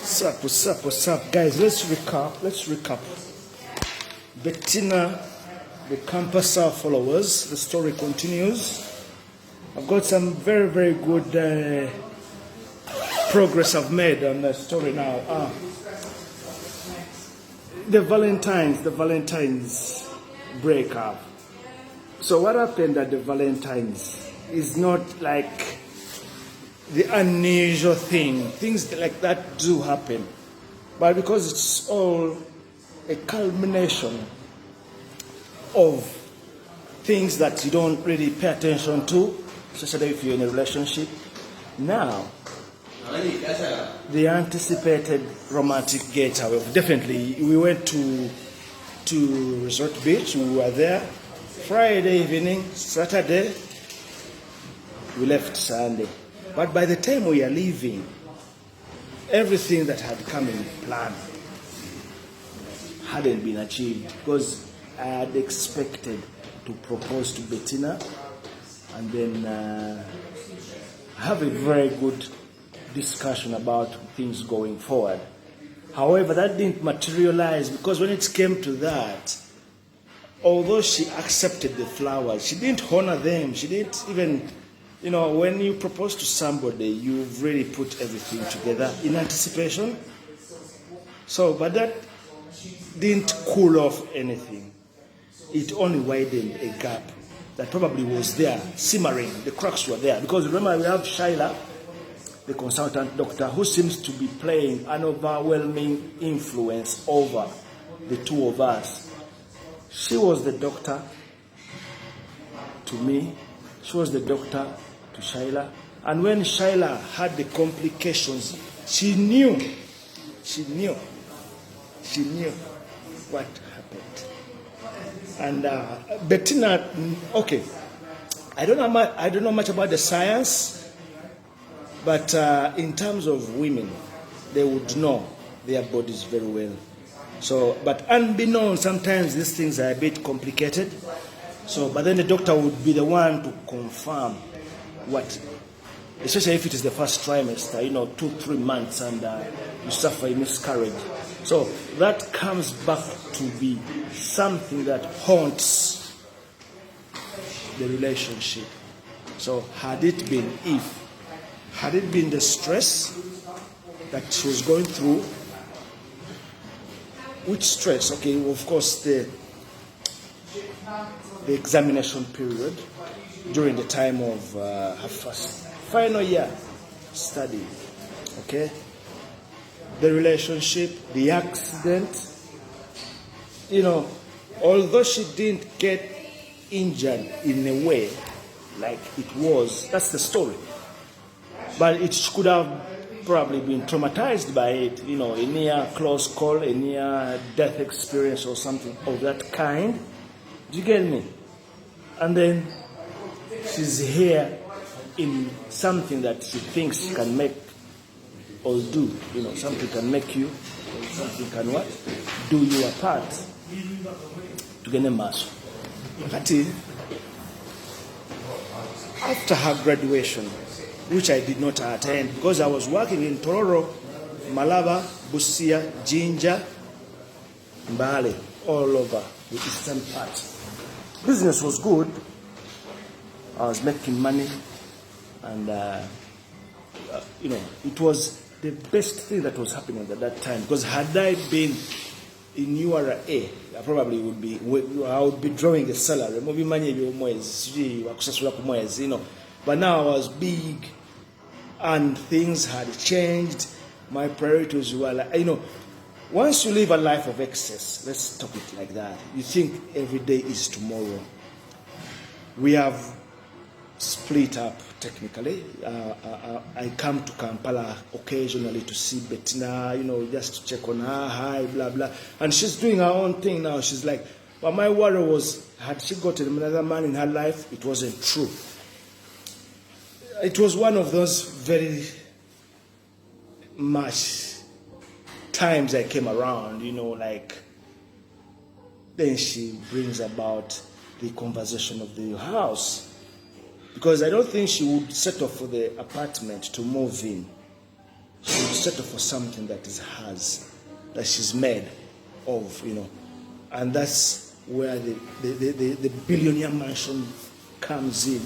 What's up, guys? Let's recap. Bettina, the campus followers. The story continues. I've got some very good progress I've made on the story now. The Valentine's breakup. So what happened at the Valentine's is not like the unusual thing. Things like that do happen. But because it's all a culmination of things that you don't really pay attention to, especially if you're in a relationship. Now, the anticipated romantic getaway. Definitely, we went to Resort Beach. We were there Friday evening, Saturday. We left Sunday. But by the time we are leaving, everything that had come in plan hadn't been achieved, because I had expected to propose to Bettina and then have a very good discussion about things going forward. However, that didn't materialize, because when it came to that, although she accepted the flowers, she didn't honor them. She didn't even, when you propose to somebody, you've really put everything together in anticipation. But that didn't cool off anything. It only widened a gap that probably was there, simmering. The cracks were there. Because remember, we have Shyla, the consultant doctor, who seems to be playing an overwhelming influence over the two of us. She was the doctor to me. She was the doctor to Shyla. And when Shyla had the complications, she knew what happened. And Bettina, okay, I don't know much about the science, but in terms of women, they would know their bodies very well. But unbeknown, sometimes these things are a bit complicated. But then the doctor would be the one to confirm what, especially if it is the first trimester, 2-3 months, and you suffer a miscarriage. So that comes back to be something that haunts the relationship. So had it been the stress that she was going through, which stress? Okay, of course, the examination period during the time of her first final year study. Okay, the relationship, the accident. Although she didn't get injured in a way like it was, that's the story. But it could have probably been traumatized by it, a near close call, a near death experience or something of that kind. Do you get me? And then she's here in something that she thinks can make or do, something can make you, or something can what? Do you a part to get a mass. After her graduation, which I did not attend because I was working in Tororo, Malaba, Busia, Jinja, Mbale, all over the eastern part. Business was good. I was making money, and it was the best thing that was happening at that time. Because had I been in URA, I probably would be. I would be drawing a salary, moving money But now I was big, and things had changed. My priorities were like, once you live a life of excess, let's talk it like that, you think every day is tomorrow. We have split up technically. I come to Kampala occasionally to see Bettina, just to check on her, hi, blah, blah. And she's doing her own thing now. She's like, but my worry was, had she gotten another man in her life? It wasn't true. It was one of those very much times I came around, then she brings about the conversation of the house. Because I don't think she would settle for the apartment to move in. She would settle for something that is hers, that she's made of, and that's where the billionaire mansion comes in.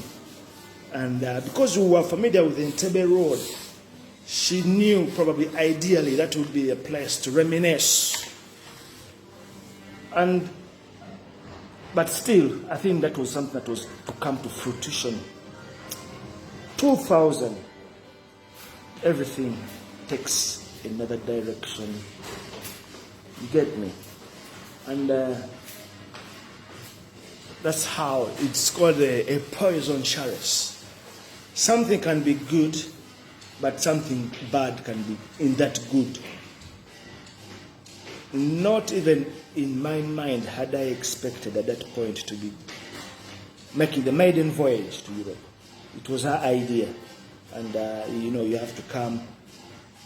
And because we were familiar with the Entebbe Road, she knew probably ideally that would be a place to reminisce. But still, I think that was something that was to come to fruition. 2000, everything takes another direction. You get me? And that's how it's called a poison chalice. Something can be good, but something bad can be in that good. Not even in my mind had I expected at that point to be making the maiden voyage to Europe. It was her idea. And, you have to come,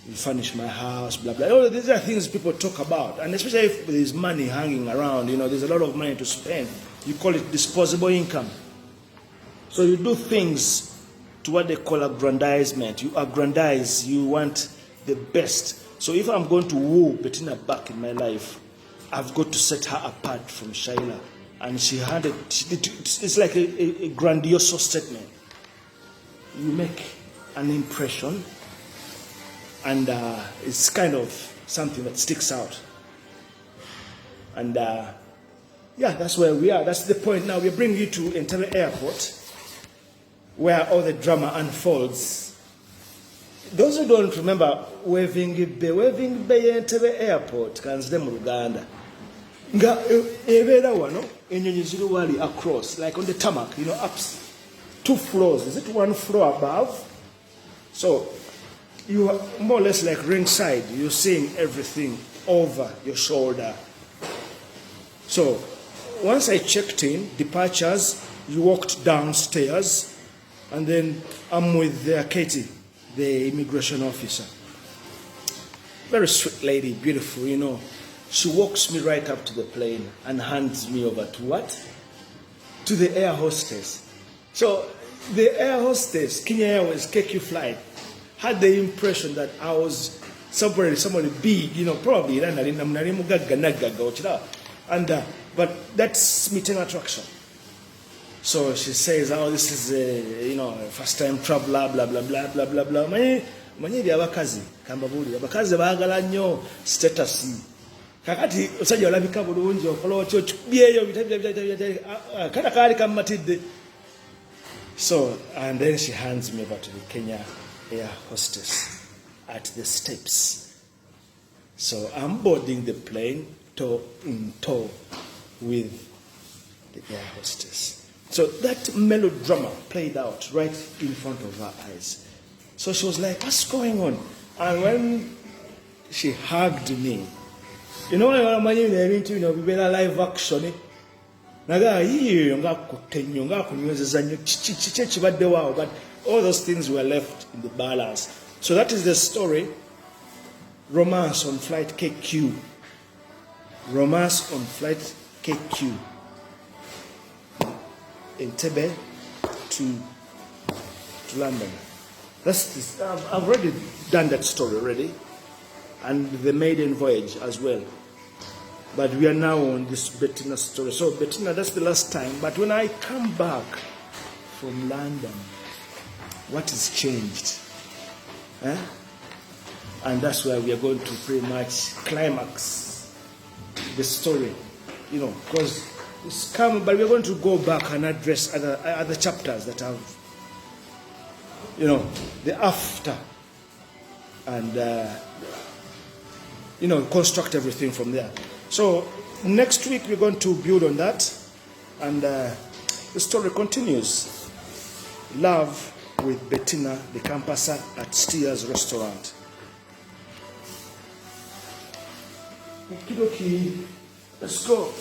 you furnish my house, blah, blah. All these are things people talk about. And especially if there's money hanging around, there's a lot of money to spend. You call it disposable income. So you do things to what they call aggrandizement. You aggrandize, you want the best. So if I'm going to woo Bettina back in my life, I've got to set her apart from Shaila. And it's like a grandiose statement. You make an impression, and it's kind of something that sticks out. And that's where we are. That's the point now. We're bringing you to Entebbe Airport, where all the drama unfolds. Those who don't remember waving bay Entebbe Airport, kanzide mu Luganda. Nga ebera wano enyonyi ziri wali across, like on the tarmac, up 2 floors. Is it 1 floor above? So you are more or less like ringside. You're seeing everything over your shoulder. So once I checked in, departures, you walked downstairs, and then I'm with Katie, the immigration officer. Very sweet lady, beautiful, She walks me right up to the plane and hands me over to what? To the air hostess. So the air hostess, Kenya Airways KQ flight, had the impression that I was somebody big, probably, and but that's meeting attraction. So she says, this is a first time traveler, blah blah blah blah blah blah. Manye abakazi kambabuli abakazi baagala nnyo status. Kakati osajja olabika bulungi okola otyo byeyo kana kali kamatidde. So, and then she hands me over to the Kenya air hostess at the steps. So I'm boarding the plane toe in toe with the air hostess. So that melodrama played out right in front of her eyes. So she was like, what's going on? And when she hugged me, we were live action. But all those things were left in the balance. So that is the story. Romance on flight KQ. Romance on flight KQ. Entebbe to London. That's this. I've already done that story already, and the maiden voyage as well. But we are now on this Bettina story. So Bettina, that's the last time. But when I come back from London, what has changed? And that's where we are going to pretty much climax the story, because it's come. But we are going to go back and address other chapters that have, the after, and construct everything from there. So next week we're going to build on that, and the story continues. Love with Bettina, the campusser at Steers Restaurant. Okie dokie, let's go.